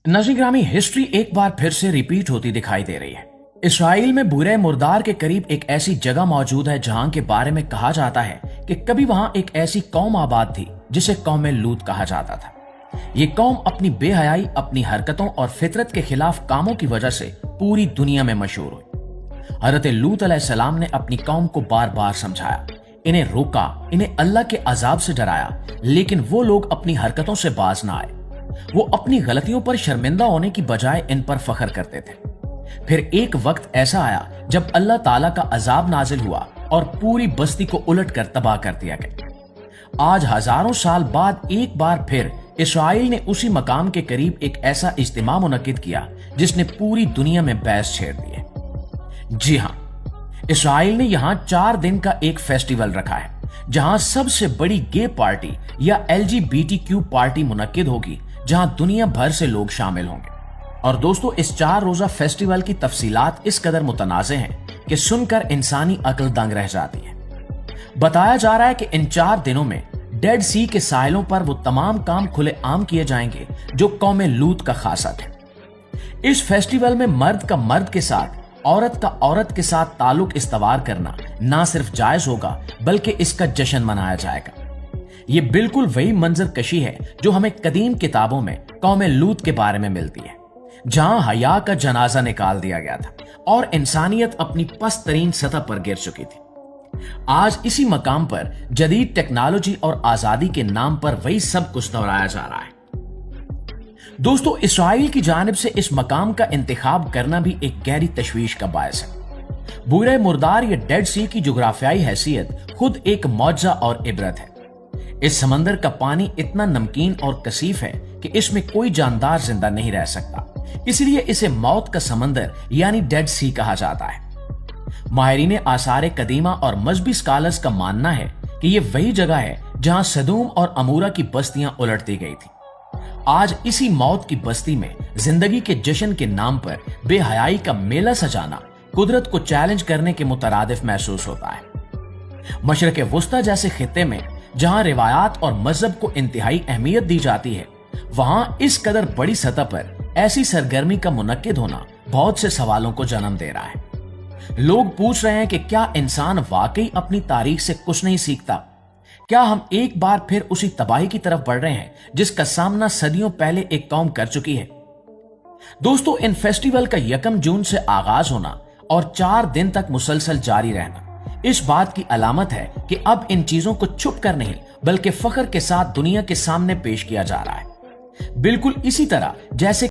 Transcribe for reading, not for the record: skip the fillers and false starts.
नाज़रीन ग्रामी, हिस्ट्री एक बार फिर से रिपीट होती दिखाई दे रही है। इसराइल में बुरे मुर्दार के करीब एक ऐसी जगह मौजूद है जहां के बारे में कहा जाता है कि कभी वहां एक ऐसी कौम आबाद थी जिसे कौम लूत कहा जाता था। ये कौम अपनी बेहयाई, अपनी हरकतों और फितरत के खिलाफ कामों की वजह से पूरी दुनिया में मशहूर हुई। हज़रत लूत अलैहिस्सलाम ने अपनी कौम को बार बार समझाया, इन्हें रोका, इन्हें अल्लाह के अजाब से डराया, लेकिन वो लोग अपनी हरकतों से बाज ना आए। वो अपनी गलतियों पर शर्मिंदा होने की बजाय इन पर फख्र करते थे। फिर एक वक्त ऐसा आया जब अल्लाह ताला का अजाब नाजिल हुआ और पूरी बस्ती को उलट कर तबाह कर दिया गया। आज हजारों साल बाद एक बार फिर इसराइल ने उसी मकाम के करीब एक ऐसा इज्तिमा मुनक्किद किया जिसने पूरी दुनिया में बहस छेड़ दी है। जी हां, इसराइल ने यहां 4 दिन का एक फेस्टिवल रखा है जहां सबसे बड़ी गे पार्टी या LGBTQ पार्टी मुनक्किद होगी, जहां दुनिया भर से लोग शामिल होंगे। और दोस्तों, इस 4 रोजा फेस्टिवल की तफसीलात इस कदर मुतनाज़े हैं कि सुनकर इंसानी अक्ल दंग रह जाती है। बताया जा रहा है कि इन 4 दिनों में डेड सी के साहिलों पर वो तमाम काम खुले आम किए जाएंगे जो कौम लूत का खासा थे। इस फेस्टिवल में मर्द का मर्द के साथ, औरत का औरत के साथ ताल्लुक इस्तवार करना ना सिर्फ जायज होगा बल्कि इसका जश्न मनाया जाएगा। ये बिल्कुल वही मंजर कशी है जो हमें कदीम किताबों में कौम लूत के बारे में मिलती है, जहां हया का जनाजा निकाल दिया गया था और इंसानियत अपनी पस्त तरीन सतह पर गिर चुकी थी। आज इसी मकाम पर जदीद टेक्नोलॉजी और आजादी के नाम पर वही सब कुछ दोहराया जा रहा है। दोस्तों, इसराइल की जानिब से इस मकाम का इंतखाब करना भी एक गहरी तशवीश का बायस है। बुरे मुर्दार या डेड सी की जुग्राफियाई हैसियत खुद एक मौजज़ा और इबरत है। इस समंदर का पानी इतना नमकीन और कसीफ है कि इसमें कोई जानदार जिंदा नहीं रह सकता, इसलिए इसे मौत का समंदर यानी डेड सी कहा जाता है। माहिरीन आसार कदीमा और मजहबी स्कॉलर्स का मानना है कि यह वही जगह है जहां सदूम और अमूरा की बस्तियां उलट दी गई थी। आज इसी मौत की बस्ती में जिंदगी के जश्न के नाम पर बेहयाई का मेला सजाना कुदरत को चैलेंज करने के मुतरादिफ महसूस होता है। मशरक़ वुस्ता जैसे खित्ते में जहां रिवायात और मजहब को इंतहाई अहमियत दी जाती है, वहां इस कदर बड़ी सतह पर ऐसी सरगर्मी का मुनक्किद होना बहुत से सवालों को जन्म दे रहा है। लोग पूछ रहे हैं कि क्या इंसान वाकई अपनी तारीख से कुछ नहीं सीखता? क्या हम एक बार फिर उसी तबाही की तरफ बढ़ रहे हैं जिसका सामना सदियों पहले एक कौम कर चुकी है? दोस्तों, इन फेस्टिवल का 1 जून से आगाज होना और 4 दिन तक मुसलसल जारी रहना इस बात की अलामत है कि अब इन चीजों को छुप कर नहीं बल्कि फख्र के साथ दुनिया के सामने पेश किया जा रहा है। बिल्कुल इसी तरह जैसे